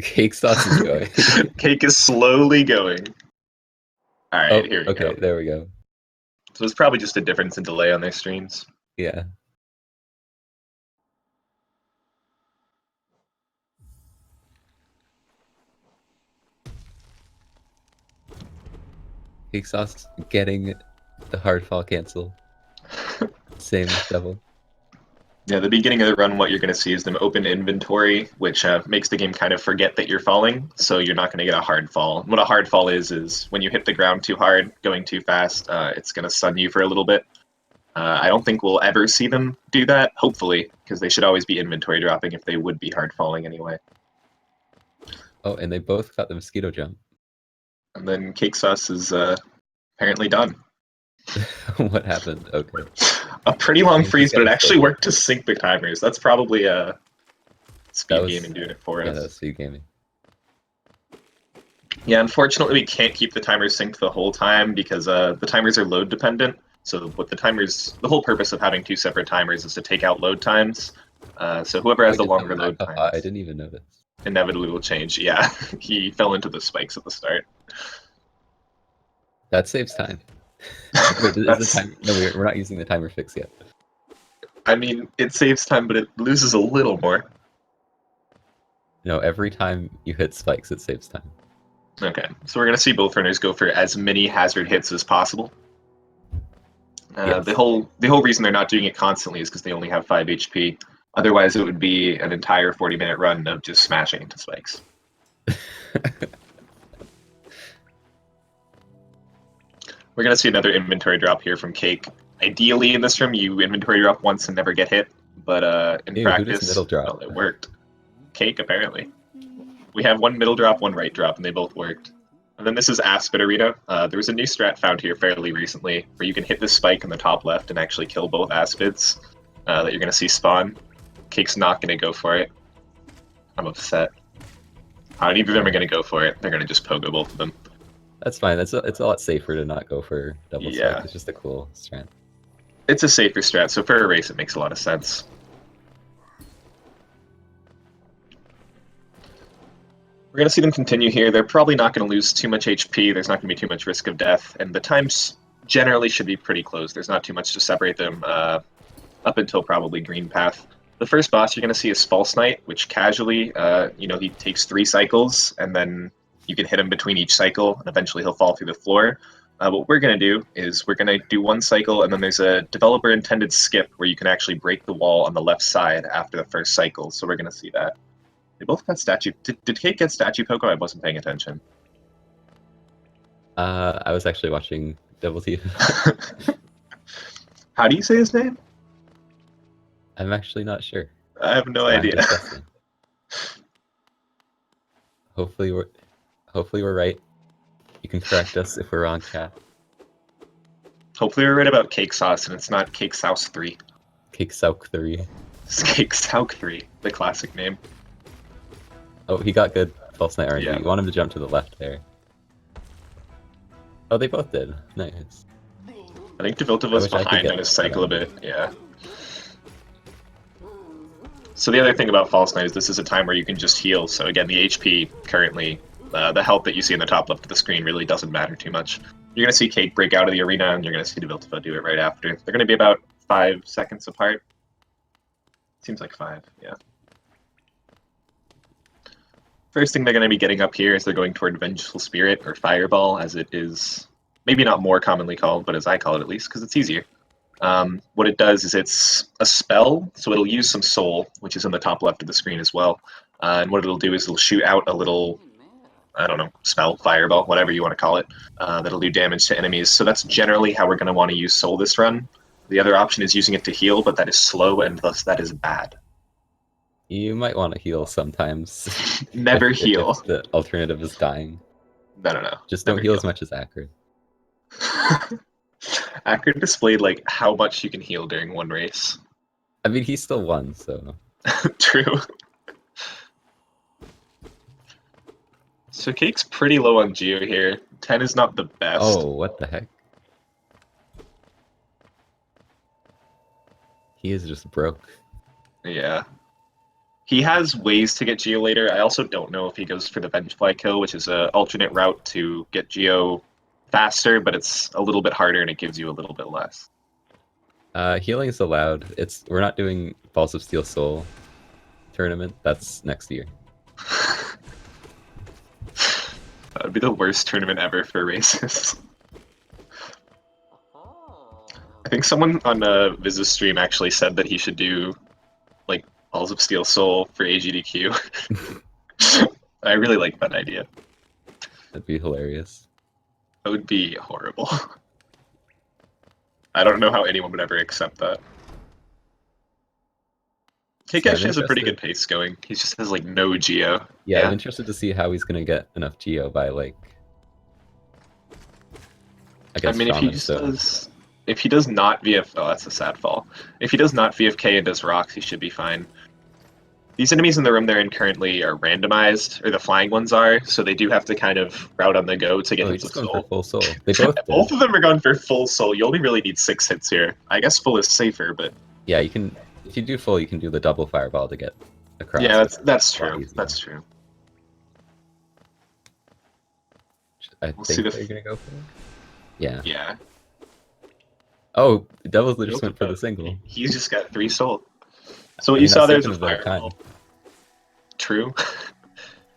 Cake sauce is going. Cake is slowly going. All right, here we go. There we go. So it's probably just a difference in delay on their streams. Yeah. Cake sauce getting the hard fall cancel. Same with Devil. Yeah, the beginning of the run, what you're going to see is them open inventory, which makes the game kind of forget that you're falling, so you're not going to get a hard fall. What a hard fall is when you hit the ground too hard, going too fast, it's going to stun you for a little bit. I don't think we'll ever see them do that, hopefully, because they should always be inventory dropping if they would be hard falling anyway. Oh, and they both got the mosquito jump. And then Cake Sauce is apparently done. What happened? Okay. A pretty long freeze, but it actually worked to sync the timers. That's probably SpeedGaming doing it for us. Yeah, that's SpeedGaming. Yeah, unfortunately, we can't keep the timers synced the whole time because the timers are load dependent. So what the whole purpose of having two separate timers is to take out load times. So whoever has the longer load times, I didn't even notice. Inevitably will change. Yeah, he fell into the spikes at the start. That saves time. Wait, is the timer? No, we're not using the timer fix yet. I mean, it saves time, but it loses a little more. No, every time you hit spikes, it saves time. Okay, so we're gonna see both runners go for as many hazard hits as possible. Yes. The whole reason they're not doing it constantly is because they only have 5 HP. Otherwise, it would be an entire 40-minute run of just smashing into spikes. We're going to see another inventory drop here from Cake. Ideally, in this room, you inventory drop once and never get hit. But in practice, middle drop? Well, it worked. Cake, apparently. We have one middle drop, one right drop, and they both worked. And then this is Aspid Arena. There was a new strat found here fairly recently where you can hit this spike in the top left and actually kill both Aspids that you're going to see spawn. Cake's not going to go for it. I'm upset. Neither of them are going to go for it. They're going to just pogo both of them. That's fine. It's a lot safer to not go for double spike. It's just a cool strat. It's a safer strat, so for a race it makes a lot of sense. We're going to see them continue here. They're probably not going to lose too much HP. There's not going to be too much risk of death, and the times generally should be pretty close. There's not too much to separate them up until probably green path. The first boss you're going to see is False Knight, which casually, he takes 3 cycles, and then you can hit him between each cycle, and eventually he'll fall through the floor. What we're going to do is we're going to do 1 cycle, and then there's a developer-intended skip where you can actually break the wall on the left side after the first cycle, so we're going to see that. They both got statue. Did Cake get statue Poco? I wasn't paying attention. I was actually watching Deviltifa. How do you say his name? I'm actually not sure. I have no idea. Hopefully we're right. You can correct us if we're wrong, chat. Hopefully we're right about Cake Sauce and it's not CakeSauc3. CakeSauc3. It's CakeSauc3, the classic name. Oh, he got good False Knight RNG. Yeah. You want him to jump to the left there. Oh, they both did. Nice. I think Deviltifa was behind on his cycle a bit, yeah. So the other thing about False Knight is this is a time where you can just heal. So again, the HP currently, the health that you see in the top left of the screen really doesn't matter too much. You're going to see Cake break out of the arena, and you're going to see Deviltifa do it right after. They're going to be about 5 seconds apart. Seems like 5, yeah. First thing they're going to be getting up here is they're going toward Vengeful Spirit, or Fireball, as it is maybe not more commonly called, but as I call it at least, because it's easier. What it does is it's a spell, so it'll use some soul, which is in the top left of the screen as well. And what it'll do is it'll shoot out a little, I don't know, spell, fireball, whatever you want to call it, that'll do damage to enemies. So that's generally how we're going to want to use soul this run. The other option is using it to heal, but that is slow and thus that is bad. You might want to heal sometimes. Never heal. If the alternative is dying. No. Just don't heal as much as Acrid. Acrid displayed like how much you can heal during one race. I mean, he still won, so. True. So Cake's pretty low on Geo here. 10 is not the best. Oh, what the heck? He is just broke. Yeah. He has ways to get Geo later. I also don't know if he goes for the Vengefly kill, which is an alternate route to get Geo faster, but it's a little bit harder and it gives you a little bit less. Healing is allowed. We're not doing Balls of Steel Soul tournament. That's next year. That would be the worst tournament ever for races. I think someone on Viz's stream actually said that he should do like Balls of Steel Soul for AGDQ. I really like that idea. That'd be hilarious. That would be horrible. I don't know how anyone would ever accept that. Cake actually has a pretty good pace going. He just has like no Geo. Yeah, I'm interested to see how he's gonna get enough Geo by like. I mean, if he does not VF, oh, that's a sad fall. If he does not VFK and does rocks, he should be fine. These enemies in the room they're in currently are randomized, or the flying ones are, so they do have to kind of route on the go to get hits of soul. For full soul. They both did. Both of them are going for full soul. You only really need 6 hits here. I guess full is safer, but yeah, you can. If you do full, you can do the double fireball to get across. Yeah, that's true. That's true. I think they're gonna go for it. Yeah. Yeah. Oh, Deviltifa just went for the single. He's just got 3 soul. So what you saw there's a fireball. True.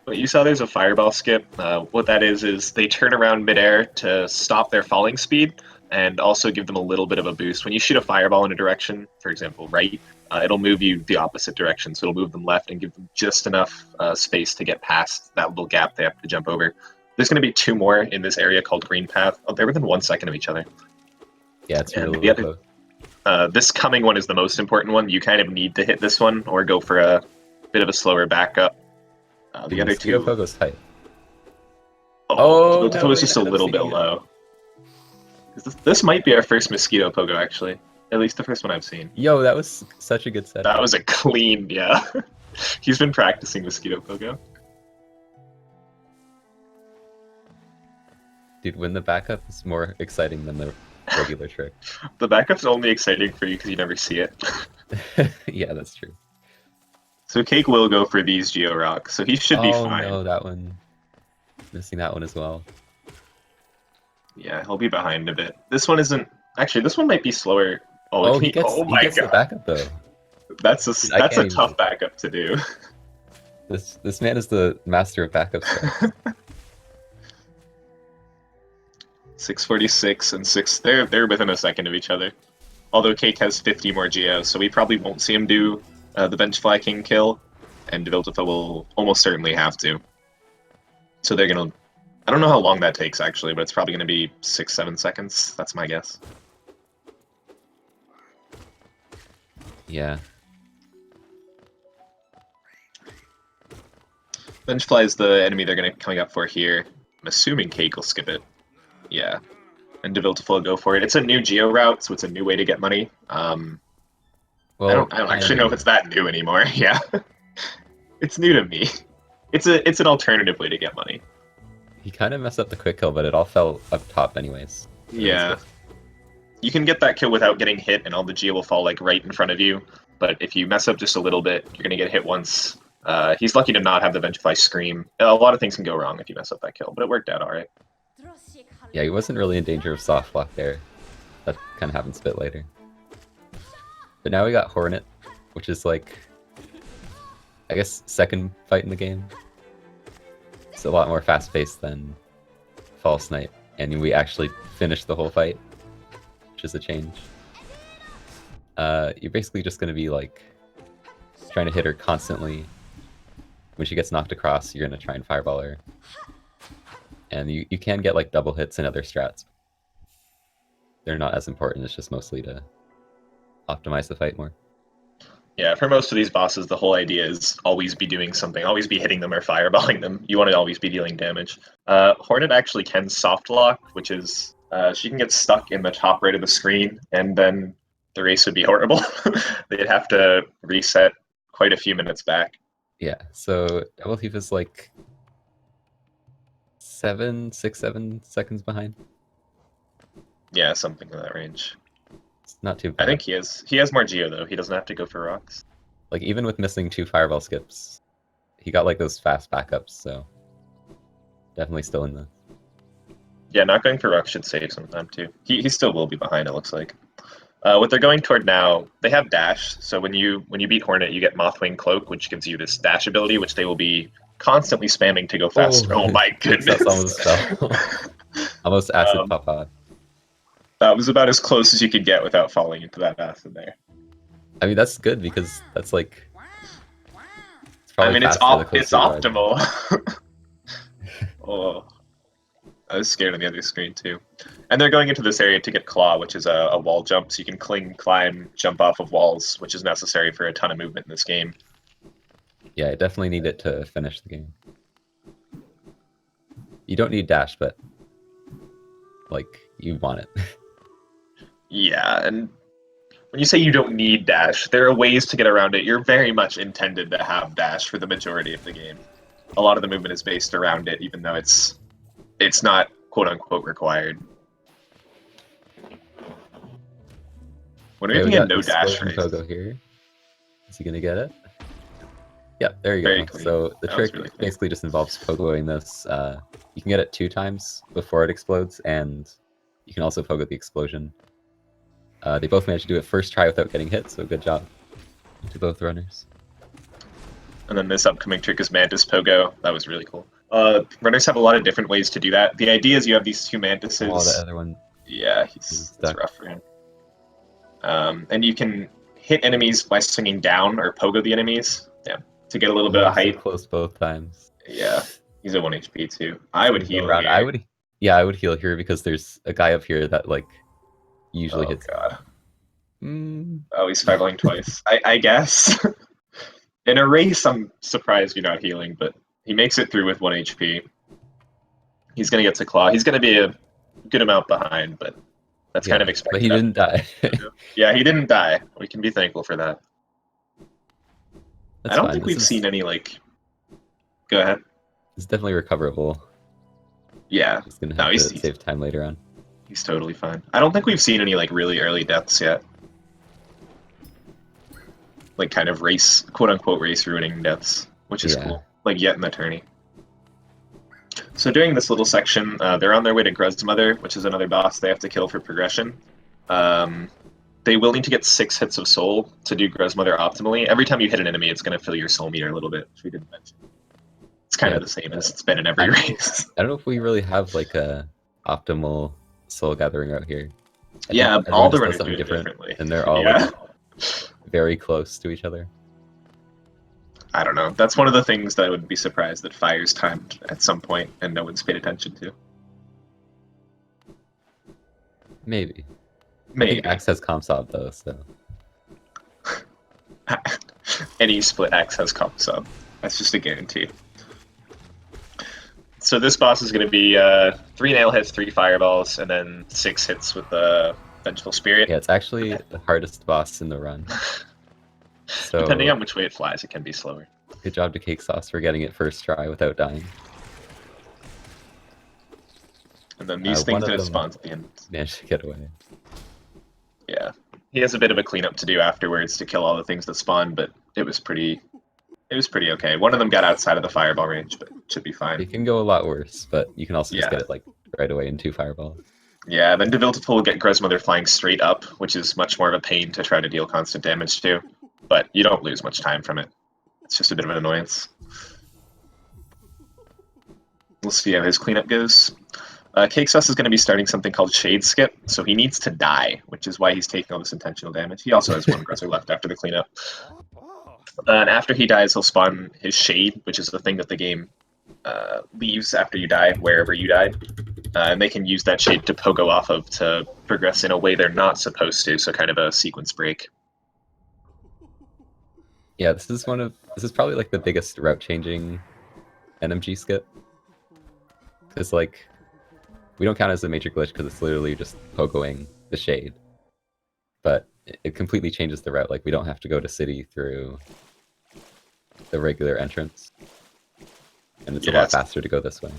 What you saw there's a fireball skip. What that is they turn around midair to stop their falling speed and also give them a little bit of a boost. When you shoot a fireball in a direction, for example, right, it'll move you the opposite direction. So it'll move them left and give them just enough space to get past that little gap they have to jump over. There's going to be 2 more in this area called Green Path. Oh, they're within 1 second of each other. Yeah, it's really close. This coming one is the most important one. You kind of need to hit this one or go for a bit of a slower backup. The other 2... Pogo's tight. Oh, Deviltifa was just a little bit low. This might be our first Mosquito Pogo, actually. At least the first one I've seen. Yo, that was such a good set. That was a clean, yeah. He's been practicing Mosquito Pogo. Dude, when the backup is more exciting than the regular trick. The backup's only exciting for you because you never see it. Yeah, that's true. So Cake will go for these Geo Rocks, so he should be fine. Oh no, that one. Missing that one as well. Yeah, he'll be behind a bit. This one isn't... Actually, this one might be slower. He gets the backup though. That's a tough backup to do. This man is the master of backups. 646 and 6. They're within a second of each other. Although Cake has 50 more Geo, so we probably won't see him do the Vengefly King kill, and Deviltifa will almost certainly have to. So they're gonna... I don't know how long that takes actually, but it's probably gonna be 6-7 seconds. That's my guess. Yeah. Vengefly is the enemy they're coming up for here. I'm assuming Cake will skip it. Yeah. And Deviltifa will go for it. It's a new Geo route, so it's a new way to get money. Well, I don't actually know if it's that new anymore. Yeah. It's new to me. It's an alternative way to get money. He kind of messed up the quick kill, but it all fell up top anyways. Yeah. You can get that kill without getting hit, and all the Geo will fall like right in front of you. But if you mess up just a little bit, you're gonna get hit once. He's lucky to not have the Vengefly Scream. A lot of things can go wrong if you mess up that kill, but it worked out alright. Yeah, he wasn't really in danger of soft block there. That kind of happens a bit later. But now we got Hornet, which is like, I guess, second fight in the game. It's a lot more fast-paced than False Knight, and we actually finished the whole fight, which is a change. You're basically just going to be like trying to hit her constantly. When she gets knocked across, you're going to try and fireball her. And you can get like double hits in other strats. They're not as important, it's just mostly to optimize the fight more. Yeah, for most of these bosses, the whole idea is always be doing something, always be hitting them or fireballing them. You want to always be dealing damage. Hornet actually can soft lock, which is she can get stuck in the top right of the screen, and then the race would be horrible. They'd have to reset quite a few minutes back. Yeah, so Deviltifa is like 7 seconds behind. Yeah, something in that range. It's not too bad. I think he has more Geo though. He doesn't have to go for rocks. Like, even with missing 2 fireball skips, he got, like, those fast backups, so... Definitely still in the... Yeah, not going for Ruck should save some time, too. He still will be behind, it looks like. What they're going toward now, they have dash, so when you beat Hornet, you get Mothwing Cloak, which gives you this dash ability, which they will be constantly spamming to go faster. Oh my goodness! That almost fell. Almost acid papa. That was about as close as you could get without falling into that acid there. I mean, that's good, because that's like... I mean, it's optimal. Oh, I was scared on the other screen too. And they're going into this area to get Claw, which is a wall jump, so you can cling, climb, jump off of walls, which is necessary for a ton of movement in this game. Yeah, I definitely need it to finish the game. You don't need dash, but like, you want it. Yeah, and when you say you don't need dash, there are ways to get around it. You're very much intended to have dash for the majority of the game. A lot of the movement is based around it, even though it's not quote-unquote required. When are we getting a no dash race? Pogo here. Is he gonna get it? Yep, there you Very go. clean. So the That trick was really clean. basically just involves pogoing this. You can get it 2 times before it explodes, and you can also pogo the explosion. They both managed to do it first try without getting hit, so good job to both runners. And then this upcoming trick is Mantis Pogo. That was really cool. Runners have a lot of different ways to do that. The idea is you have these 2 mantises. Oh, the other one. Yeah, it's rough for him. And you can hit enemies by swinging down or pogo the enemies. Yeah, to get a little bit of height. So close both times. Yeah, he's at 1 HP too. I would heal here. I would heal here because there's a guy up here that like usually hits. God. Mm. Oh, he's fireballing twice. I guess. In a race, I'm surprised you're not healing, but he makes it through with 1 HP. He's going to get to Claw. He's going to be a good amount behind, but that's kind of expected. But he didn't die. Yeah, he didn't die. We can be thankful for that. That's I don't fine. think we've seen any, like... Go ahead. It's definitely recoverable. Yeah. He's going to have to save time later on. He's totally fine. I don't think we've seen any, like, really early deaths yet. Like, kind of race, quote-unquote race-ruining deaths, which is cool. Like, yet in the tourney. So during this little section, they're on their way to Gruzmother, which is another boss they have to kill for progression. They will need to get 6 hits of soul to do Gruzmother optimally. Every time you hit an enemy, it's going to fill your soul meter a little bit, which we didn't mention. It's kind of the same as it's been in every race. I don't know if we really have, like, a optimal soul gathering out here. Yeah, all the runners do it differently. And they're all like, very close to each other. I don't know. That's one of the things that I would be surprised that Fire's timed at some point and no one's paid attention to. Maybe. I think Axe has comp though, so. Any split Axe has comp. That's just a guarantee. So this boss is going to be 3 nail hits, 3 fireballs, and then 6 hits with the Vengeful Spirit. Yeah, it's actually the hardest boss in the run. So, depending on which way it flies, it can be slower. Good job to CakeSauc3 for getting it first try without dying. And then these things that it spawns at the end. Managed to get away. Yeah. He has a bit of a cleanup to do afterwards to kill all the things that spawn, but it was pretty okay. One of them got outside of the fireball range, but it should be fine. It can go a lot worse, but you can also just get it like right away in 2 fireballs. Yeah, then Deviltifa will get Gruzmother flying straight up, which is much more of a pain to try to deal constant damage to, but you don't lose much time from it. It's just a bit of an annoyance. We'll see how his cleanup goes. CakeSauc3 is going to be starting something called Shade Skip, so he needs to die, which is why he's taking all this intentional damage. He also has 1 Gruzzer left after the cleanup. And after he dies, he'll spawn his Shade, which is the thing that the game leaves after you die, wherever you died. And they can use that Shade to pogo off of to progress in a way they're not supposed to, so kind of a sequence break. Yeah, this is probably like the biggest route changing NMG skip. Because like, we don't count it as a major glitch because it's literally just pogoing the Shade. But it completely changes the route. Like, we don't have to go to city through the regular entrance. And it's a lot faster to go this way.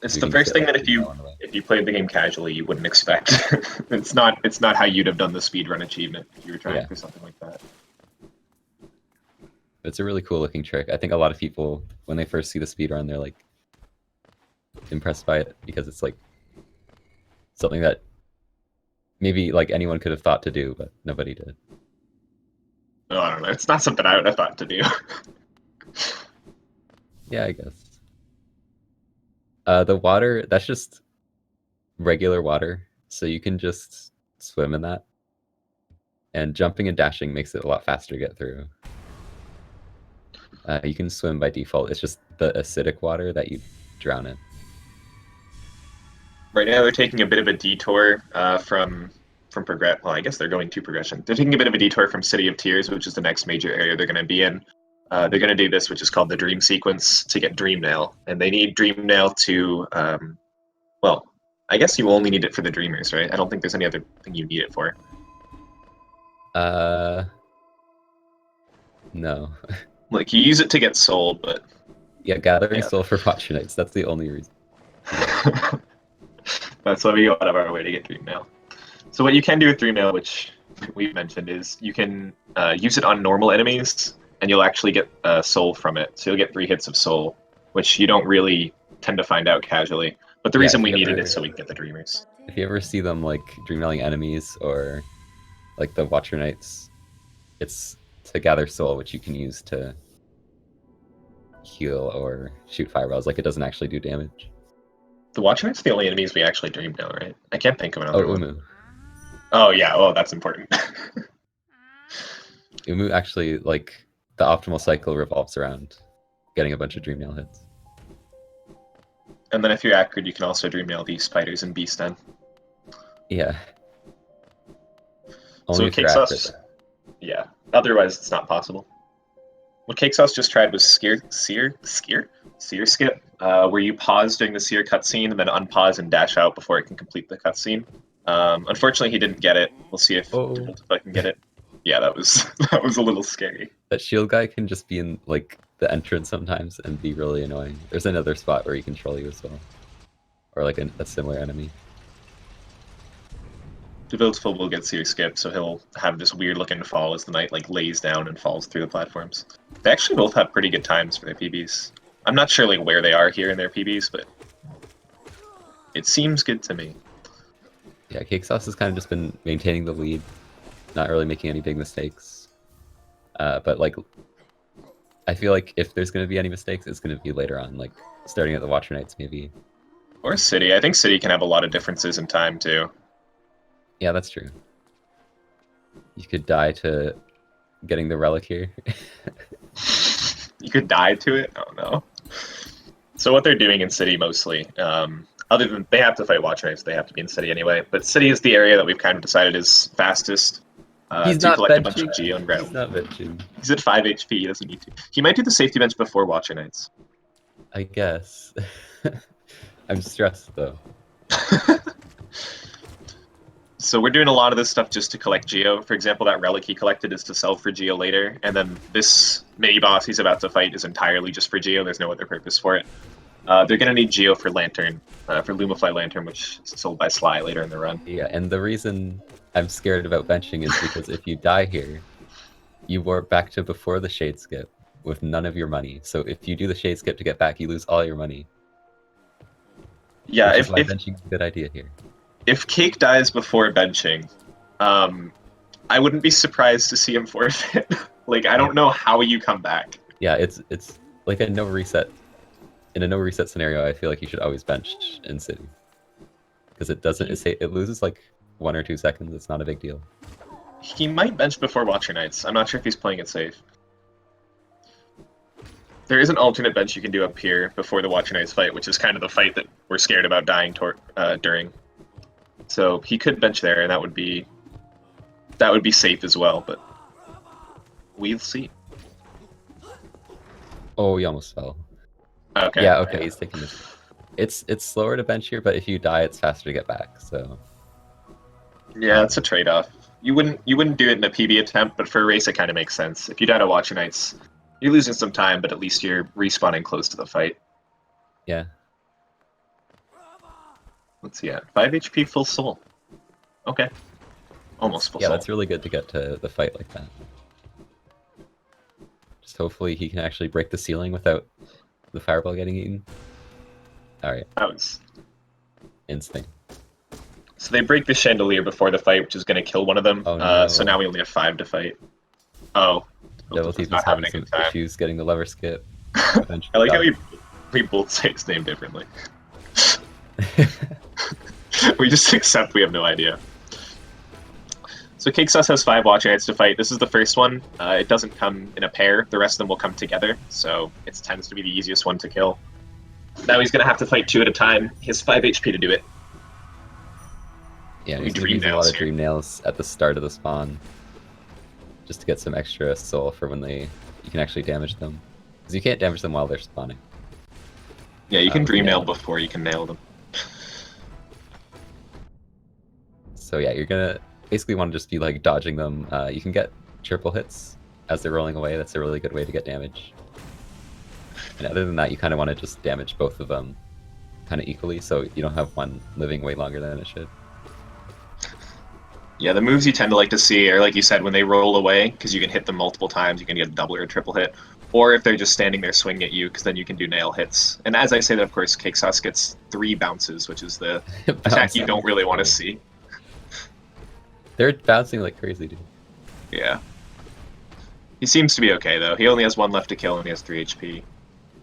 It's the first thing that if you played the game casually, you wouldn't expect. It's not how you'd have done the speedrun achievement if you were trying for something like that. It's a really cool looking trick. I think a lot of people, when they first see the speedrun, they're like impressed by it because it's like something that maybe like anyone could have thought to do, but nobody did. Oh, I don't know. It's not something I would have thought to do. Yeah, I guess. The water, that's just regular water, so you can just swim in that. And jumping and dashing makes it a lot faster to get through. You can swim by default. It's just the acidic water that you drown in. Right now, they're taking a bit of a detour from progress. Well, I guess they're going to progression. They're taking a bit of a detour from City of Tears, which is the next major area they're going to be in. They're going to do this, which is called the Dream Sequence, to get Dream Nail, and they need Dream Nail to. Well, I guess you only need it for the Dreamers, right? I don't think there's any other thing you need it for. No. Like you use it to get soul, but Yeah, gathering yeah. soul for Watcher Knights. That's the only reason. That's why we go out of our way to get Dream Nail. So what you can do with Dream Nail, which we've mentioned, is you can use it on normal enemies, and you'll actually get soul from it. So you'll get 3 hits of soul, which you don't really tend to find out casually. But the reason we need it is so we can get the Dreamers. If you ever see them like dream nailing enemies or like the Watcher Knights, it's to gather soul, which you can use to heal or shoot fireballs. Like it doesn't actually do damage. The Watcher Knights are the only enemies we actually Dream Nail, right? I can't think of another one. Uumuu. Oh yeah, oh that's important. Uumuu actually, like, the optimal cycle revolves around getting a bunch of Dream Nail hits. And then if you're accurate, you can also Dream Nail the spiders and Beast Den. Yeah. So Only if you're accurate. Yeah. Otherwise, it's not possible. What CakeSauc3 just tried was Seer Skip, where you pause during the Seer cutscene and then unpause and dash out before it can complete the cutscene. Unfortunately, he didn't get it. We'll see if Deviltifa can get it. Yeah, that was a little scary. That shield guy can just be in like the entrance sometimes and be really annoying. There's another spot where he can troll you as well, or like a similar enemy. Deviltifa will get Seer Skip, so he'll have this weird looking fall as the knight like lays down and falls through the platforms. They actually both have pretty good times for their PBs. I'm not sure like where they are here in their PBs, but it seems good to me. Yeah, CakeSauc3 has kind of just been maintaining the lead, not really making any big mistakes. But like, I feel like if there's going to be any mistakes, it's going to be later on, like starting at the Watcher Knights maybe. Or City. I think City can have a lot of differences in time too. Yeah, that's true. You could die to getting the relic here. You could die to it? Oh no. So what they're doing in City mostly, other than they have to fight Watcher Knights, they have to be in City anyway, but City is the area that we've kind of decided is fastest. He's to not collect benching. A bunch of Geo and He's not benching. He's at 5 HP, he doesn't need to. He might do the safety bench before Watcher Knights. I guess. I'm stressed though. So we're doing a lot of this stuff just to collect Geo. For example, that relic he collected is to sell for Geo later, and then this mini-boss he's about to fight is entirely just for Geo. There's no other purpose for it. They're going to need Geo for Lantern, for Lumify Lantern, which is sold by Sly later in the run. Yeah, and the reason I'm scared about benching is because if you die here, you warp back to before the Shade Skip with none of your money. So if you do the Shade Skip to get back, you lose all your money. Yeah, which is why benching is a good idea here. If Cake dies before benching, I wouldn't be surprised to see him forfeit. Like, I don't know how you come back. Yeah, it's like a no reset. In a no reset scenario, I feel like you should always bench in City. Because it doesn't, it loses like 1 or 2 seconds, it's not a big deal. He might bench before Watcher Knights. I'm not sure if he's playing it safe. There is an alternate bench you can do up here before the Watcher Knights fight, which is kind of the fight that we're scared about dying during. So he could bench there, and that would be safe as well, but we'll see. Oh, he almost fell. Okay. Yeah, okay, he's taking this. It's slower to bench here, but if you die, it's faster to get back. So. Yeah, it's a trade-off. You wouldn't do it in a PB attempt, but for a race, it kind of makes sense. If you die to Watcher Knights, you're losing some time, but at least you're respawning close to the fight. Yeah. Let's see, 5 HP, full soul. Okay. Almost full soul. Yeah, that's really good to get to the fight like that. Just hopefully he can actually break the ceiling without the fireball getting eaten. Alright, That was... instinct. So they break the chandelier before the fight, which is going to kill one of them. Oh no. So now we only have 5 to fight. Oh. Deviltifa's not having having a some good time. issues getting the lever skip. I like how we both say his name differently. We just accept we have no idea. So CakeSauc has 5 Watcher Knights to fight. This is the first one. It doesn't come in a pair. The rest of them will come together, so it tends to be the easiest one to kill. Now he's going to have to fight 2 at a time. He has 5 HP to do it. Yeah, he's going to use a lot of Dream Nails at the start of the spawn. Just to get some extra soul for when you can actually damage them. Because you can't damage them while they're spawning. Yeah, you can Dream Nail before you can nail them. So yeah, you're gonna basically want to just be like dodging them. You can get triple hits as they're rolling away. That's a really good way to get damage. And other than that, you kind of want to just damage both of them kind of equally, so you don't have one living way longer than it should. Yeah, the moves you tend to like to see are, like you said, when they roll away, because you can hit them multiple times, you can get a double or a triple hit. Or if they're just standing there swinging at you, because then you can do nail hits. And as I say that, of course, CakeSauc gets 3 bounces, which is the attack you don't really want to see. They're bouncing like crazy, dude. Yeah. He seems to be okay, though. He only has 1 left to kill, and he has 3 HP.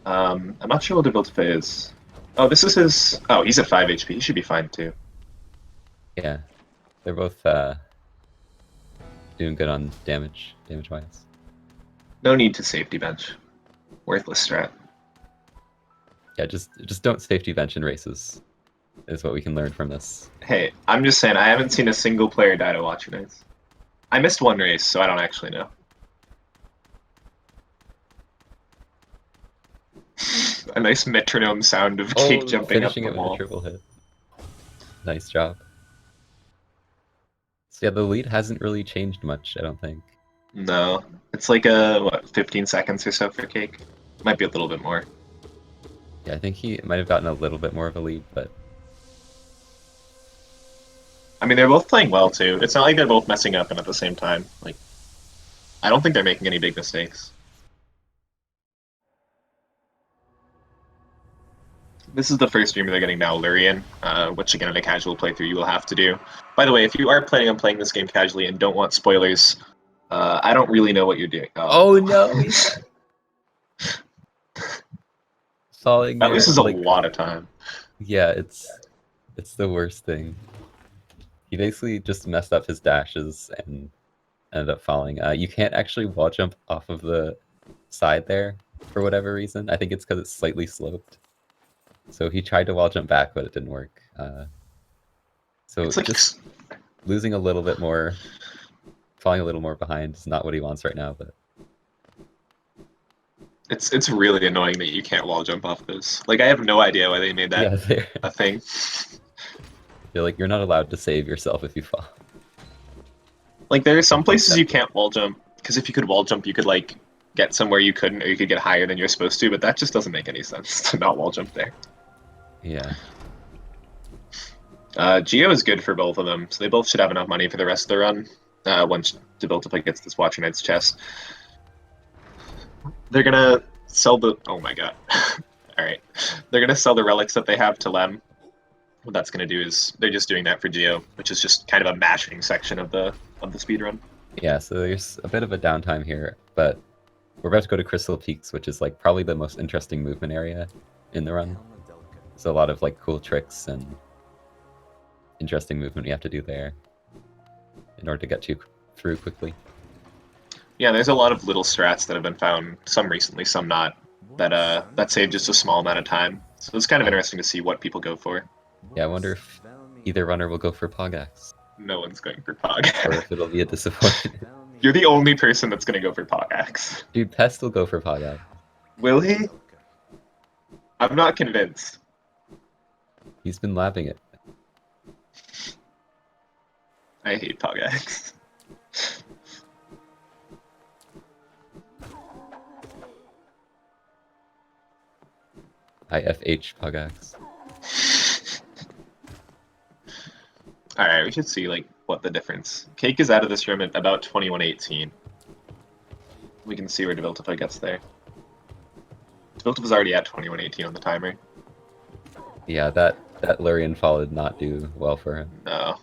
I'm not sure what Deviltifa is. Oh, this is his... Oh, he's at 5 HP. He should be fine, too. Yeah. They're both doing good on damage-wise. No need to safety bench. Worthless strat. Yeah, just don't safety bench in races, is what we can learn from this. Hey, I'm just saying, I haven't seen a single player die to Watcher Knights. I missed 1 race, so I don't actually know. A nice metronome sound of Cake jumping up the finishing it wall. with a triple hit. Nice job. So yeah, the lead hasn't really changed much, I don't think. No. It's like what, 15 seconds or so for Cake? Might be a little bit more. Yeah, I think he might have gotten a little bit more of a lead, but... I mean, they're both playing well, too. It's not like they're both messing up and at the same time. Like, I don't think they're making any big mistakes. This is the first streamer they're getting now, Lurian, which again in a casual playthrough you will have to do. By the way, if you are planning on playing this game casually and don't want spoilers, I don't really know what you're doing. Oh no! Falling that loses a lot of time. Yeah, it's the worst thing. He basically just messed up his dashes and ended up falling. You can't actually wall jump off of the side there for whatever reason. I think it's because it's slightly sloped. So he tried to wall jump back, but it didn't work. So it's like just losing a little bit more, falling a little more behind is not what he wants right now. But it's really annoying that you can't wall jump off this. Like I have no idea why they made that a thing. You're like, you're not allowed to save yourself if you fall. Like there are some places you can't wall jump because if you could wall jump, you could like get somewhere you couldn't, or you could get higher than you're supposed to. But that just doesn't make any sense to not wall jump there. Yeah. Geo is good for both of them, so they both should have enough money for the rest of the run. Once Deviltifa gets this Watcher Knight's chest, they're gonna sell the. Oh my god! All right, they're gonna sell the relics that they have to Lem. What that's gonna do is they're just doing that for Geo, which is just kind of a mashing section of the speedrun. Yeah, so there's a bit of a downtime here, but we're about to go to Crystal Peaks, which is like probably the most interesting movement area in the run. There's a lot of like cool tricks and interesting movement you have to do there in order to get through quickly. Yeah, there's a lot of little strats that have been found, some recently, some not, that save just a small amount of time. So it's kind of interesting to see what people go for. Yeah, I wonder if either runner will go for Pogax. No one's going for Pogax. Or if it'll be a disappointment. You're the only person that's going to go for Pogax. Dude, Pest will go for Pogax. Will he? I'm not convinced. He's been labbing it. I hate Pogax. IFH Pogax. Alright, we should see like what the difference. Cake is out of this room at about 21:18. We can see where Deviltifa gets there. Deviltifa's already at 21:18 on the timer. Yeah, that Lurian fall did not do well for him. No.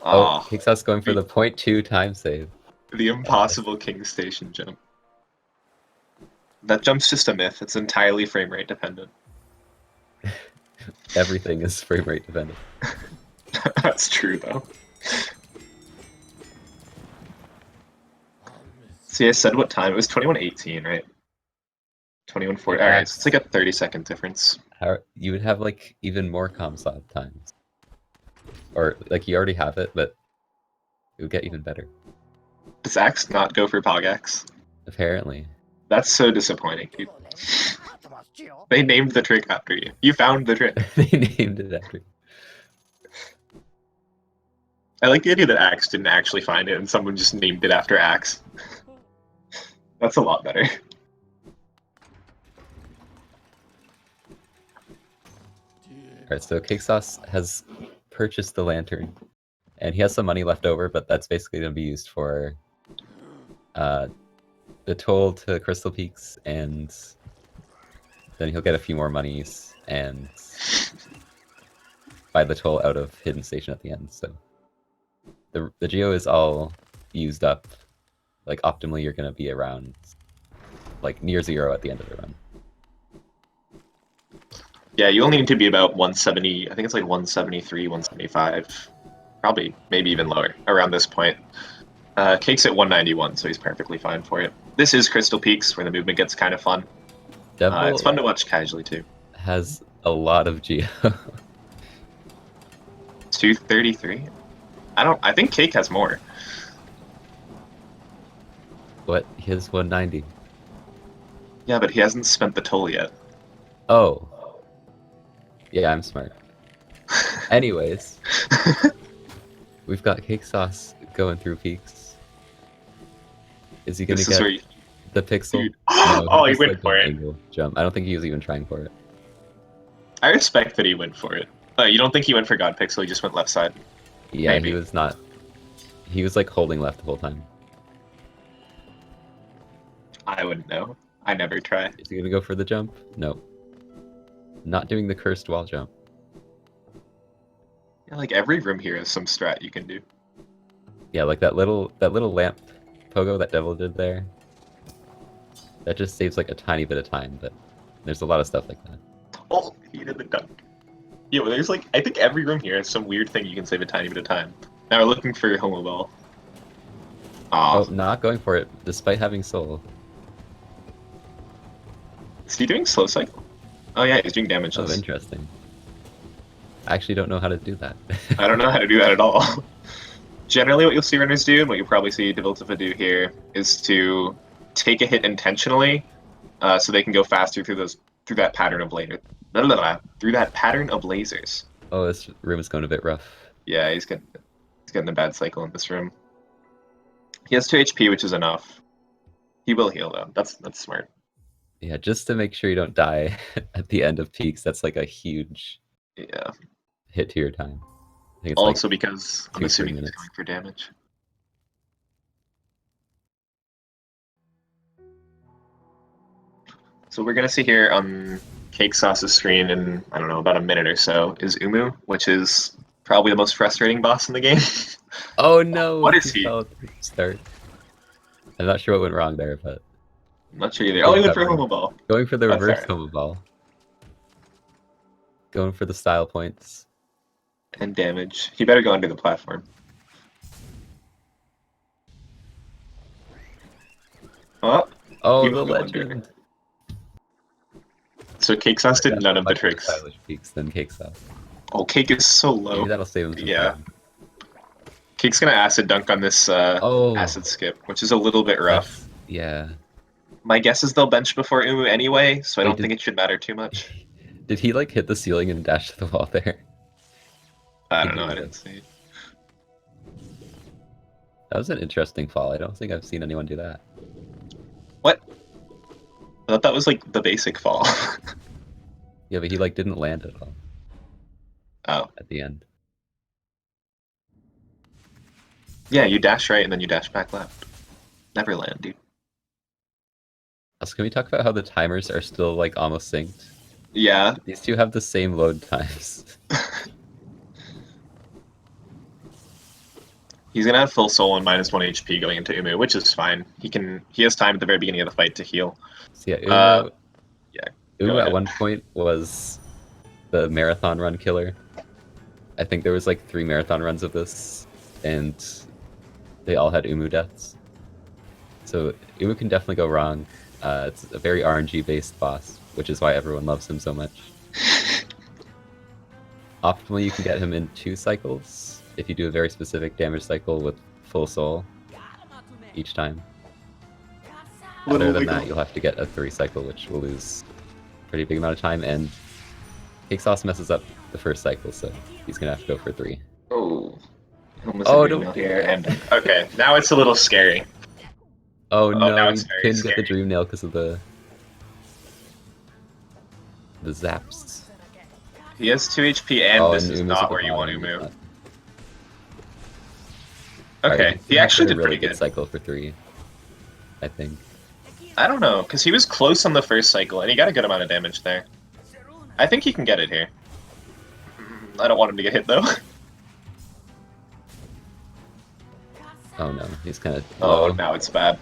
Oh, CakeSauc3 going for the 0.2 time save. The impossible King Station jump. That jump's just a myth. It's entirely frame rate dependent. Everything is frame rate dependent. That's true, though. See, I said what time? It was 21:18, right? 21:40. Yeah. Alright, so it's like a 30-second difference. You would have like even more CakeSauc3 times. Or like you already have it, but it would get even better. Does Axe not go for Pogax? Apparently. That's so disappointing, dude. They named the trick after you. You found the trick. They named it after you. I like the idea that Axe didn't actually find it and someone just named it after Axe. That's a lot better. Alright, so CakeSauc3 has purchased the lantern. And he has some money left over, but that's basically going to be used for the toll to Crystal Peaks, and then he'll get a few more monies and buy the toll out of Hidden Station at the end. So the geo is all used up. Like optimally, you're going to be around like near 0 at the end of the run. Yeah, you only need to be about 170. I think it's like 173, 175. Probably, maybe even lower around this point. Cake's at 191, so he's perfectly fine for it. This is Crystal Peaks, where the movement gets kind of fun. It's fun to watch casually, too. Has a lot of geo. 233? I think Cake has more. What? He has 190. Yeah, but he hasn't spent the toll yet. Oh. Yeah, I'm smart. Anyways. We've got CakeSauc3 going through peaks. Is he gonna get the pixel? No, oh, he went for it. Angle jump. I don't think he was even trying for it. I respect that he went for it. You don't think he went for God Pixel? He just went left side. Yeah, Maybe. He was not. He was like holding left the whole time. I wouldn't know. I never try. Is he gonna go for the jump? No. Not doing the cursed wall jump. Yeah, like every room here has some strat you can do. Yeah, like that little lamp pogo that Devil did there. That just saves like a tiny bit of time, but there's a lot of stuff like that. Oh, he did the dunk. Yeah, there's like, I think every room here has some weird thing you can save a tiny bit of time. Now we're looking for Homo Ball. Oh, not going for it, despite having soul. Is he doing slow cycle? Oh yeah, he's doing damage. Oh, interesting. I actually don't know how to do that. I don't know how to do that at all. Generally what you'll see runners do, and what you'll probably see Deviltifa do here, is to take a hit intentionally, so they can go faster through that pattern of through that pattern of lasers. Oh, this room is going a bit rough. Yeah, he's getting a bad cycle in this room. He has 2 HP, which is enough. He will heal though. That's smart. Yeah, just to make sure you don't die at the end of peaks. That's like a huge hit to your time. I think it's also like because I'm assuming he's going for damage. So we're gonna see here on CakeSauc3's screen in, I don't know, about a minute or so, is Uumuu, which is probably the most frustrating boss in the game. Oh no! What is he? Start. I'm not sure what went wrong there, but I'm not sure either. Oh, he went for Homo Ball. Going for the reverse Homo Ball. Going for the style points. And damage. He better go under the platform. Oh, the legend. Under. So CakeSauc3 did none of the tricks. Stylish peaks than CakeSauc3. Oh, Cake is so low. Maybe that'll save him some time. Cake's gonna acid dunk on this acid skip, which is a little bit rough. Yeah. My guess is they'll bench before Uumuu anyway, so I don't think it should matter too much. Did he like hit the ceiling and dash to the wall there? I don't know, I didn't see it. That was an interesting fall. I don't think I've seen anyone do that. What? I thought that was like the basic fall. Yeah, but he like didn't land at all. Oh. At the end. Yeah, you dash right and then you dash back left. Neverland, dude. Also, can we talk about how the timers are still like almost synced? Yeah. These two have the same load times. He's gonna have full soul and -1 HP going into Uumuu, which is fine. He has time at the very beginning of the fight to heal. So yeah, Yeah, go Uumuu at ahead. one point was the marathon run killer. I think there was like 3 marathon runs of this, and they all had Uumuu deaths. So Uumuu can definitely go wrong. It's a very RNG based boss, which is why everyone loves him so much. Optimally, you can get him in 2 cycles if you do a very specific damage cycle with full soul each time. Other than that, you'll have to get a 3 cycle, which will lose a pretty big amount of time, and CakeSauc messes up the first cycle, so he's gonna have to go for 3. Oh, almost Oh, a dream nail here. And okay, now it's a little scary. Oh now no, it's he very couldn't get the scary. dream nail because of the zaps. He has 2 HP, and Oh, this and is Uumuu's not at the where you want bottom. Uumuu. Alright, Okay, he's he gonna have actually to did really pretty good good. cycle for 3, I think. I don't know, because he was close on the first cycle, and he got a good amount of damage there. I think he can get it here. I don't want him to get hit, though. Oh no, he's kind of Oh, low. now it's bad.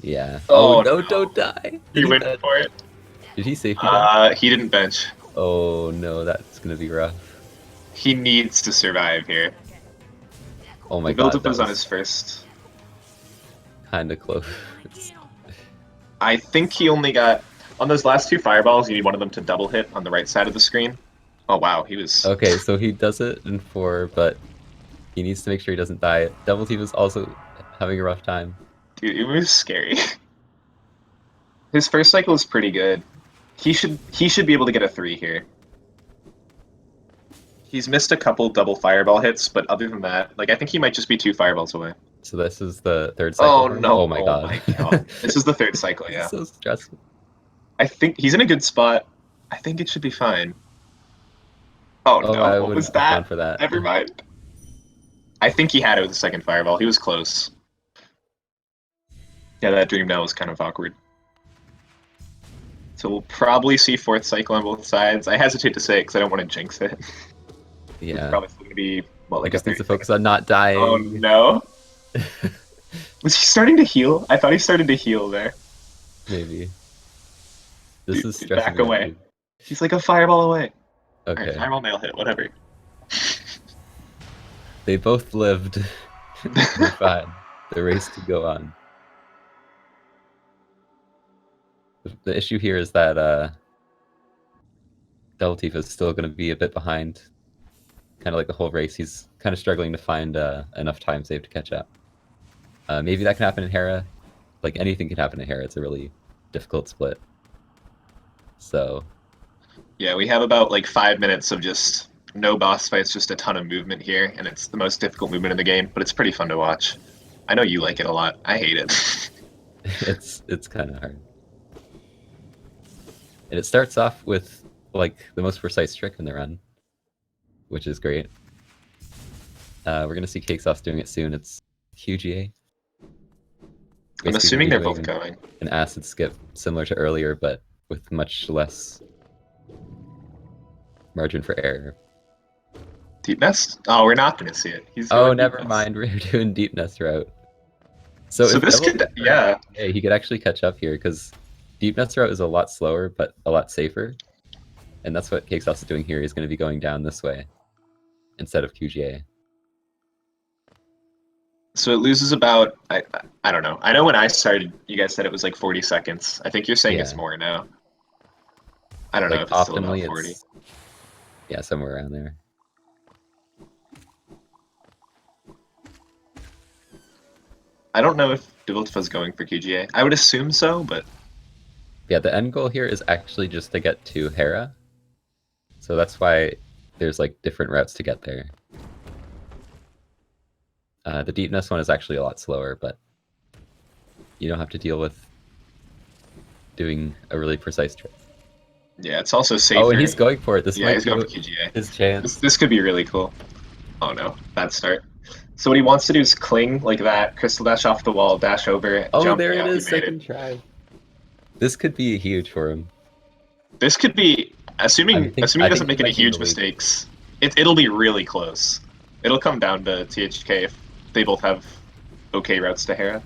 Yeah. Oh, Oh no, no. don't die! He Did went bench? for it. Did he safety bench? He didn't bench. Oh no, that's gonna be rough. He needs to survive here. Oh my The god, build-up that was on was his first. kinda close. I think he only got... On those last 2 fireballs, you need one of them to double hit on the right side of the screen. Oh wow, he was... Okay, so he does it in 4, but he needs to make sure he doesn't die. Deviltifa's also having a rough time. Dude, it was scary. His first cycle is pretty good. He should be able to get a 3 here. He's missed a couple double fireball hits, but other than that, like I think he might just be 2 fireballs away. So this is the 3rd cycle Oh for him? no! Oh my god. My god! This is the 3rd cycle, This yeah. is so stressful. I think he's in a good spot. I think it should be fine. Oh Oh, no! I What was wouldn't have gone that? for that. Never mind. I think he had it with the second fireball. He was close. Yeah, that dream now was kind of awkward. So we'll probably see 4th cycle on both sides. I hesitate to say it because I don't want to jinx it. It's Yeah. probably still going to be, well, I like just a needs to 30 focus on not dying. Oh no! Was he starting to heal? I thought he started to heal there. Maybe. This is Dude, stressing back me out, away. dude. He's like a fireball away. Okay. Alright, fireball nail hit, whatever. They both lived. They're fine. The race could go on. The issue here is that Deviltifa is still going to be a bit behind. Kind of like the whole race. He's kind of struggling to find enough time save to catch up. Maybe that can happen in Hera. Like anything can happen in Hera. It's a really difficult split. So Yeah, we have about like 5 minutes of just no boss fights, just a ton of movement here, and it's the most difficult movement in the game, but it's pretty fun to watch. I know you like it a lot. I hate it. it's kind of hard. And it starts off with like the most precise trick in the run, which is great. We're gonna see CakeSauc doing it soon. It's QGA. I'm Basically assuming gonna they're be both doing going. an acid skip similar to earlier, but with much less margin for error. Deepnest? Oh, we're not going to see it. He's Oh, going never Deepnest. mind. We're doing Deepnest route. So if this could, yeah. he could actually catch up here because Deepnest route is a lot slower, but a lot safer. And that's what CakeSauc is doing here. He's going to be going down this way instead of QGA. So it loses about, I don't know. I know when I started, you guys said it was like 40 seconds. I think you're saying it's Yeah. more now. I don't know Like if it's still about optimally, 40. it's yeah, somewhere around there. I don't know if Deviltifa's going for QGA. I would assume so, but Yeah, the end goal here is actually just to get to Hera. So that's why there's like different routes to get there. The Deepnest one is actually a lot slower, but you don't have to deal with doing a really precise trick. yeah, it's also safer. Oh, and he's going for it. This Yeah, might he's be going for QGA. his chance. This could be really cool. Oh no, bad start. So what he wants to do is cling like that, crystal dash off the wall, dash over, Oh, jump. there it Yeah, he is, made second try. This could be huge for him. This could be, assuming he I doesn't think he make any might be in the huge lead. mistakes. It'll be really close. It'll come down to THK if they both have okay routes to Hera.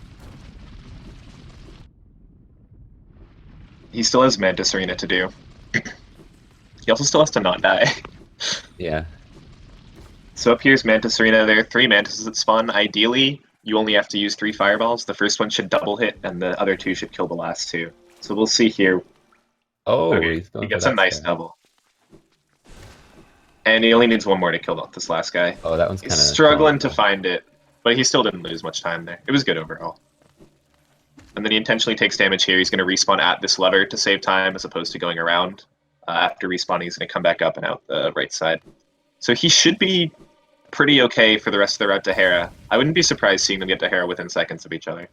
He still has Mantis Arena to do. He also still has to not die. Yeah. So up here's Mantis Arena. There are 3 Mantises that spawn. Ideally, you only have to use 3 fireballs. The first one should double hit, and the other 2 should kill the last 2. So we'll see here. Oh, Okay, he's he going for gets a that nice strat. double. And he only needs 1 more to kill this last guy. Oh, that one's He's kind of struggling to find it, but he still didn't lose much time there. It was good overall. And then he intentionally takes damage here. He's going to respawn at this lever to save time as opposed to going around. After respawning, he's going to come back up and out the right side. So he should be pretty okay for the rest of the route to Hera. I wouldn't be surprised seeing them get to Hera within seconds of each other.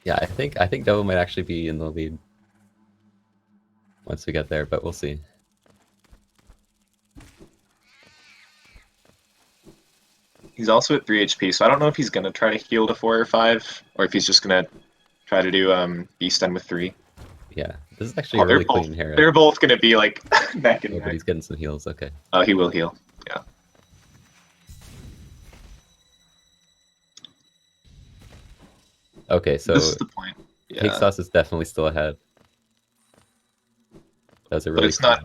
Yeah, I think Devil might actually be in the lead once we get there, but we'll see. He's also at 3 HP, so I don't know if he's going to try to heal to 4 or 5, or if he's just going to try to do Beast End with 3. Yeah, this is actually a really clean Hera. They're both going to be like neck and Oh, neck. but he's getting some heals, okay. Oh, he will heal, yeah. Okay, so this is the point. Yeah. CakeSauc3 is definitely still ahead. That was a really But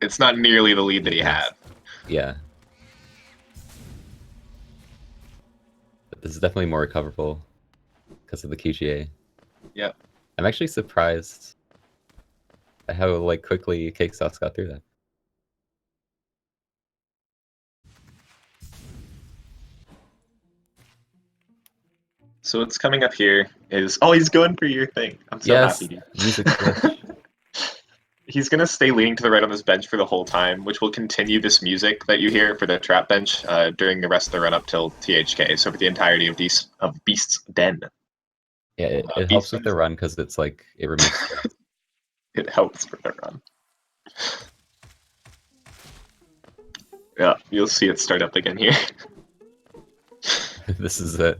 it's not nearly the lead that he had. Yeah. But this is definitely more recoverable because of the QGA. Yep. I'm actually surprised at how like quickly CakeSauc3 got through that. So what's coming up here is he's going for your thing. I'm so happy, dude. Music glitch. He's gonna stay leaning to the right on this bench for the whole time, which will continue this music that you hear for the trap bench during the rest of the run up till THK. So for the entirety of Beast's Den. Yeah, it helps with the run because it's like it removes stress. It helps for the run. Yeah, you'll see it start up again here. This is it.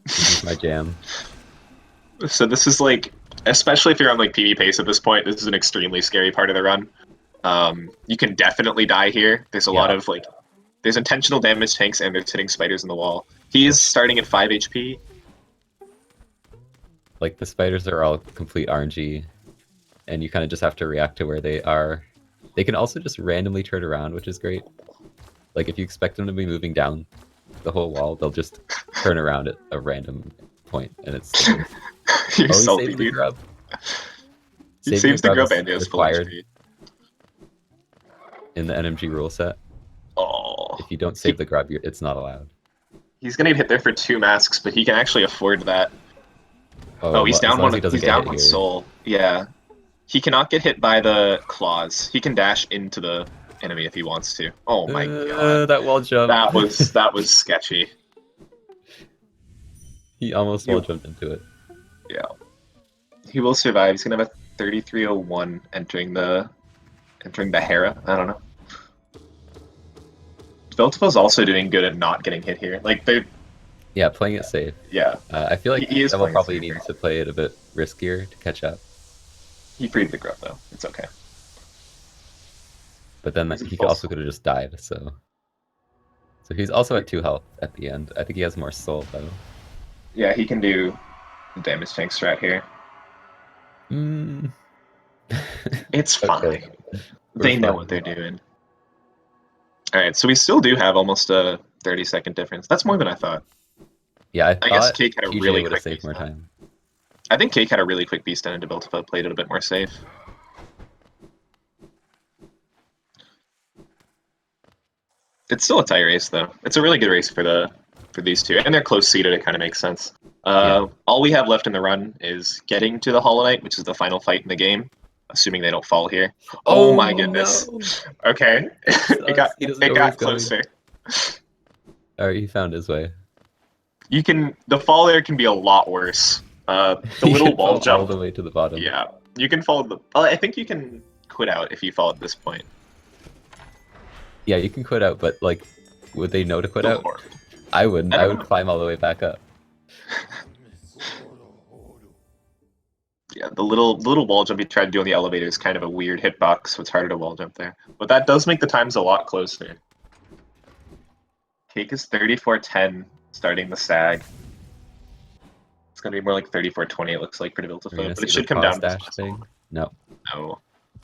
This is my jam. So this is like, especially if you're on like PV pace at this point, this is an extremely scary part of the run. You can definitely die here. There's a lot of like, there's intentional damage tanks and there's hitting spiders in the wall. He is starting at 5 HP. Like the spiders are all complete RNG, and you kind of just have to react to where they are. They can also just randomly turn around, which is great. Like if you expect them to be moving down the whole wall, they'll just turn around at a random point, and it's. You're salty, dude. He saves the grub and he has full HP. In the NMG rule set. Oh. If you don't save the grub, it's not allowed. He's gonna get hit there for 2 masks, but he can actually afford that. He's down one soul. Yeah. He cannot get hit by the claws. He can dash into the enemy if he wants to. Oh my god. That wall jump. That was sketchy. He almost wall jumped into it. Yeah. He will survive. He's gonna have a 3301 entering the Hera. I don't know. Deviltifa's also doing good at not getting hit here. Like they're playing it safe. Yeah. I feel like he will probably need to play it a bit riskier to catch up. He freed the grub though. It's okay. But then he also could have just died, so he's also at 2 health at the end. I think he has more soul though. Yeah, he can do the damage tank strat here. It's fine. Okay. They know what they're doing. Alright, so we still do have almost a 30-second difference. That's more than I thought. Yeah, I guess Cake had a really would quick have saved more time. I think Cake had a really quick beast and Deviltifa played it a bit more safe. It's still a tight race though. It's a really good race for these two, and they're close seated. It kind of makes sense. All we have left in the run is getting to the Hollow Knight, which is the final fight in the game, assuming they don't fall here. Oh my goodness. No. Okay, it got closer. Alright, he found his way. The fall there can be a lot worse. The little wall jump all the way to the bottom. Yeah, you can fall I think you can quit out if you fall at this point. Yeah, you can quit out, but like Would they know to quit Feel out? horrible. I wouldn't. I I don't would know. climb all the way back up. Yeah, the little wall jump he tried to do on the elevator is kind of a weird hitbox, so it's harder to wall jump there. But that does make the times a lot closer. Cake is 34:10 starting the sag. It's gonna be more like 34:20. It looks like for We're Deviltifa, gonna but it see the should come pause down to this dash last thing. one. No, No.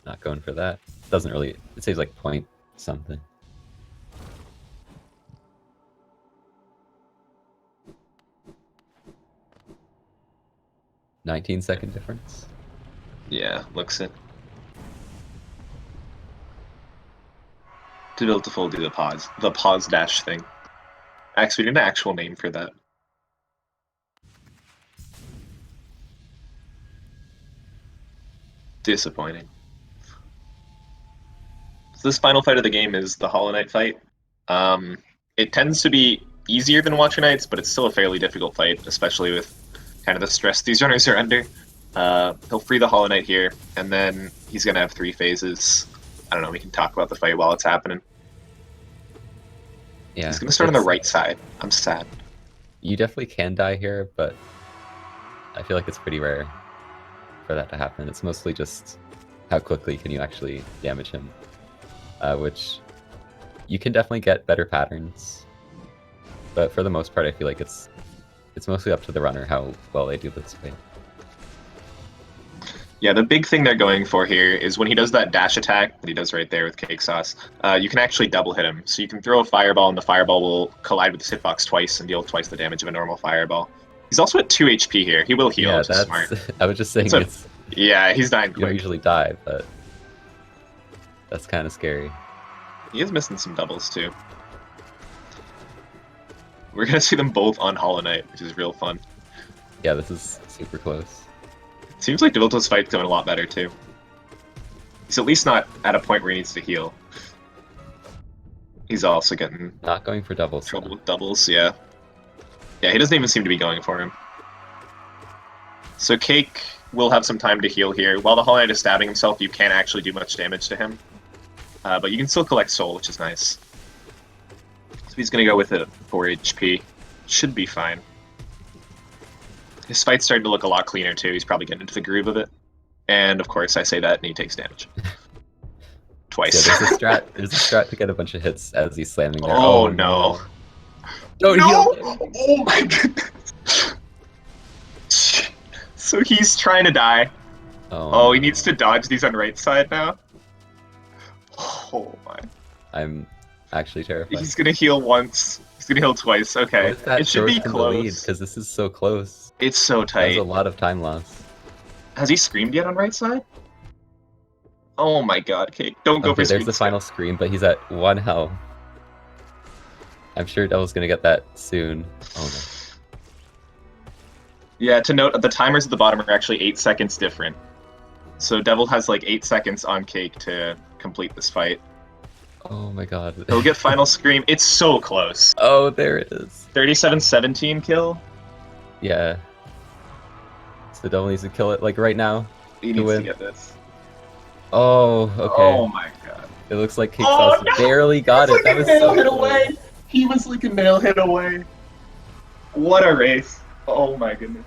not going for that. Doesn't really. It saves like point something. $19-second difference. Yeah, looks it. Deviltifa will do the pause dash thing. Actually, we need an actual name for that. Disappointing. So this final fight of the game is the Hollow Knight fight. It tends to be easier than Watcher Knights, but it's still a fairly difficult fight, especially with kind of the stress these runners are under. He'll free the Hollow Knight here, and then he's going to have 3 phases. I don't know, we can talk about the fight while it's happening. Yeah. He's going to start on the right side. I'm sad. You definitely can die here, but I feel like it's pretty rare for that to happen. It's mostly just how quickly can you actually damage him, which you can definitely get better patterns, but for the most part, I feel like it's mostly up to the runner how well they do this fight. Yeah, the big thing they're going for here is when he does that dash attack that he does right there with Cake Sauce, you can actually double hit him. So you can throw a fireball, and the fireball will collide with the hitbox twice and deal twice the damage of a normal fireball. He's also at 2 HP here. He will heal, Yeah, which is that's. smart. I was just saying Yeah, he's dying you don't quick. usually die, but that's kind of scary. He is missing some doubles too. We're gonna see them both on Hollow Knight, which is real fun. Yeah, this is super close. Seems like Deviltifa's fight's going a lot better too. He's at least not at a point where he needs to heal. He's also getting Not going for doubles. trouble with doubles, yeah. Yeah, he doesn't even seem to be going for him. So Cake will have some time to heal here. While the Hollow Knight is stabbing himself, you can't actually do much damage to him. But you can still collect soul, which is nice. So he's going to go with it 4 HP. Should be fine. His fight's starting to look a lot cleaner too. He's probably getting into the groove of it. And of course, I say that and he takes damage. Twice. Yeah, there's a strat to get a bunch of hits as he's slamming there. Oh, no. Don't No! heal. Oh my goodness! So he's trying to die. Oh, he no. needs to dodge these on right side now. Oh my. I'm actually terrified. He's gonna heal once. He's gonna heal twice. Okay. What if that It should be shortens the lead? close. Because this is so close. It's so That's tight. a lot of time loss. Has he screamed yet on right side? Oh my god, Cake. Don't go for Okay, there's the final scream, but he's at 1 health. I'm sure Devil's gonna get that soon. Oh no. Yeah, to note, the timers at the bottom are actually 8 seconds different. So Devil has like 8 seconds on Cake to complete this fight. Oh my god. He'll get final scream. It's so close. Oh, there it is. 37-17 kill. Yeah. So Devil needs to kill it like right now. He needs to win. get this. Oh, okay. Oh my god. It looks like Oh, CakeSauc3 no! barely got it. That was so hit close. away. He was like a nail hit away. What a race. Oh my goodness.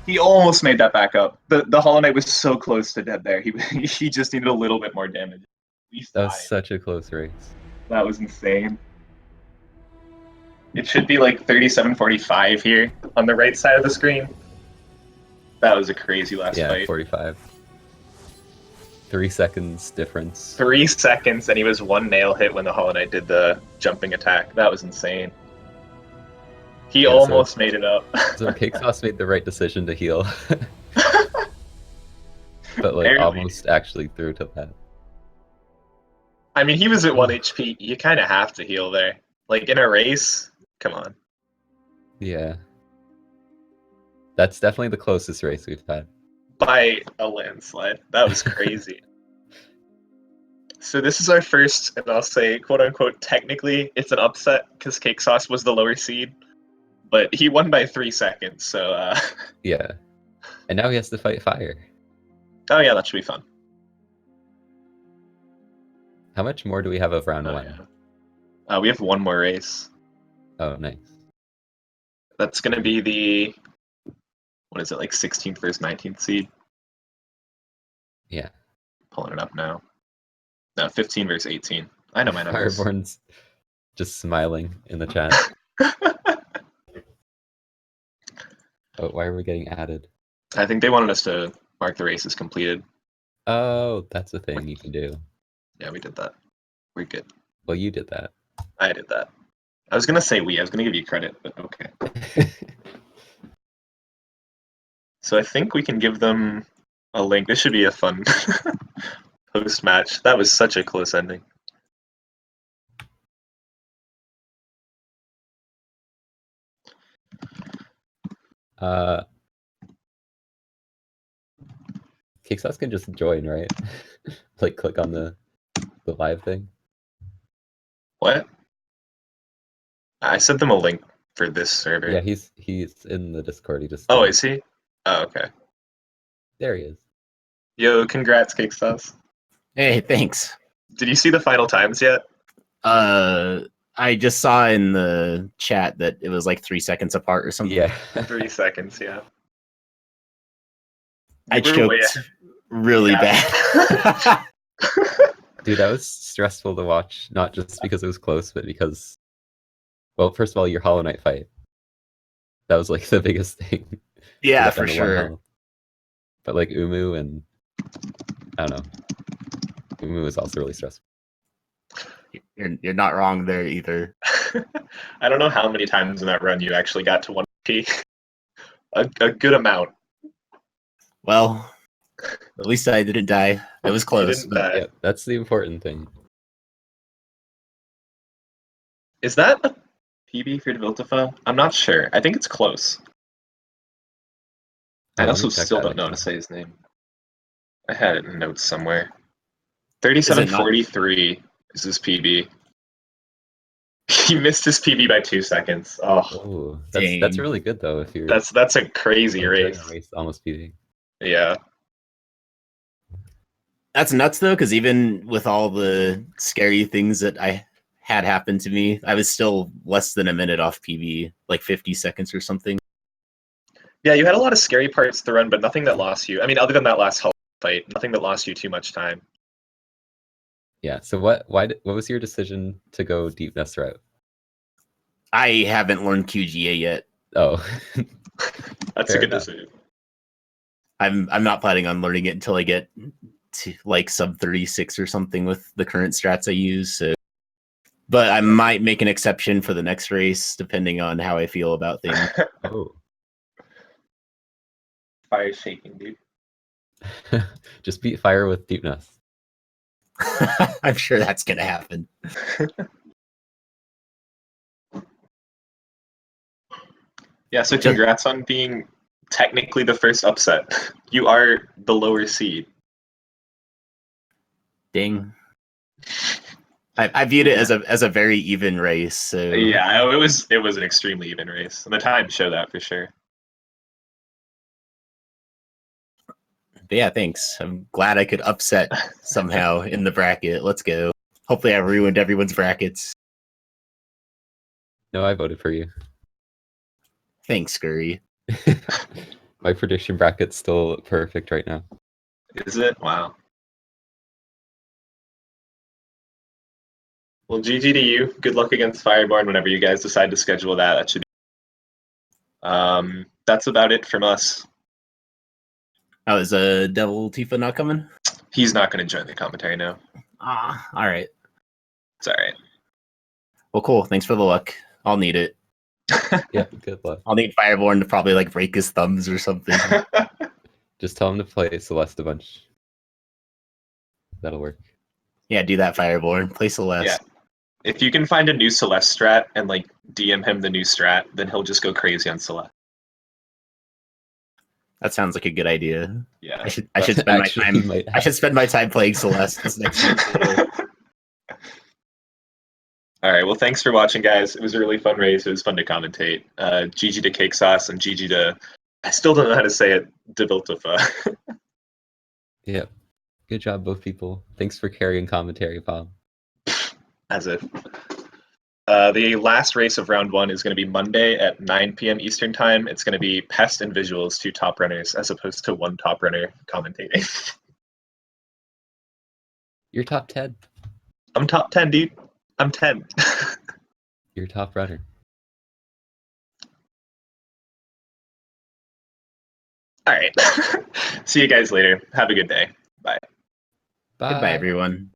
He almost made that back up. The Hollow Knight was so close to dead there. He just needed a little bit more damage. At least That was 5. such a close race. That was insane. It should be like 37-45 here on the right side of the screen. That was a crazy last Yeah, fight. 45. 3 seconds difference. 3 seconds, and he was 1 nail hit when the Hollow Knight did the jumping attack. That was insane. He almost made it up. So CakeSauc3 made the right decision to heal. But like Barely. almost actually through to that. I mean, he was at 1 HP. You kind of have to heal there. Like, in a race, come on. Yeah. That's definitely the closest race we've had. By a landslide. That was crazy. So this is our first, and I'll say, quote-unquote, technically, it's an upset, because CakeSauc3 was the lower seed. But he won by 3 seconds, so... Yeah. And now he has to fight fire. Oh yeah, that should be fun. How much more do we have of round 1? We have one more race. Oh, nice. That's going to be the, what is it, like 16th versus 19th seed? Yeah. Pulling it up now. No, 15 versus 18. I know my numbers. Fireborn's just smiling in the chat. Oh, why are we getting added? I think they wanted us to mark the race as completed. Oh, that's a thing you can do. Yeah, we did that. We're good. Well, you did that. I did that. I was going to say I was going to give you credit, but okay. So I think we can give them a link. This should be a fun post-match. That was such a close ending. CakeSauc3 can just join, right? Like click on the live thing. What? I sent them a link for this server. Yeah, he's in the Discord. He just Oh, is he? Oh, okay. There he is. Yo, congrats, CakeSauc3. Hey, thanks. Did you see the final times yet? I just saw in the chat that it was like 3 seconds apart or something. Yeah. 3 seconds, yeah. I You were way choked really Yeah. bad. Dude, that was stressful to watch, not just because it was close, but because, well, first of all, your Hollow Knight fight. That was like the biggest thing. Yeah, Got for down to 1 sure. health. But like Uumuu and, I don't know. Uumuu was also really stressful. You're not wrong there either. I don't know how many times in that run you actually got to 1P. a good amount. Well, at least I didn't die. It was close. didn't die. Yeah, that's the important thing. Is that a PB for Deviltifa? I'm not sure. I think it's close. I Let me also check still that don't know how to actually. say his name. I had it in notes somewhere. Is it not- 37:43 is his PB. He missed his PB by 2 seconds. Oh, Oh, Dang. that's really good though. If you're that's a crazy during race. a race almost beating. Yeah. That's nuts though, because even with all the scary things that I had happen to me, I was still less than a minute off PB, like 50 seconds or something. Yeah, you had a lot of scary parts to the run, but nothing that lost you. I mean, other than that last Hulk fight, nothing that lost you too much time. Yeah. So what was your decision to go Deepnest route? I haven't learned QGA yet. Oh. That's Fair a good enough. decision. I'm not planning on learning it until I get to like sub 36 or something with the current strats I use. So. But I might make an exception for the next race, depending on how I feel about things. Oh. Fire shaking, dude. Just beat fire with Deepnest. I'm sure that's gonna happen. Yeah, so congrats on being technically the first upset. You are the lower seed. Ding. I viewed it as a very even race. So Yeah, it was an extremely even race, and the times show that for sure. But yeah, thanks. I'm glad I could upset somehow in the bracket. Let's go. Hopefully I ruined everyone's brackets. No, I voted for you. Thanks, Scurry. My prediction bracket's still perfect right now. Is it? Wow. Well, GG to you. Good luck against Fireborn whenever you guys decide to schedule that. That should be. That's about it from us. Oh, is Deviltifa not coming? He's not going to join the commentary now. Ah, all right. It's all right. Well, cool. Thanks for the luck. I'll need it. Yeah, good luck. I'll need Fireborn to probably like break his thumbs or something. Just tell him to play Celeste a bunch. That'll work. Yeah, do that, Fireborn. Play Celeste. Yeah. If you can find a new Celeste strat and like DM him the new strat, then he'll just go crazy on Celeste. That sounds like a good idea. Yeah. I should spend my Actually, time. might I should spend my time playing Celeste this next week. All right. Well, thanks for watching, guys. It was a really fun race. It was fun to commentate. GG to CakeSauc3 and GG to, I still don't know how to say it, Deviltifa. Yeah. Good job, both people. Thanks for carrying commentary, Pom. As if. The last race of round 1 is going to be Monday at 9 p.m. Eastern Time. It's going to be Pest and Visuals, 2 top runners, as opposed to 1 top runner commentating. You're top 10. I'm top 10, dude. I'm 10. You're top runner. All right. See you guys later. Have a good day. Bye. Bye. Goodbye, everyone.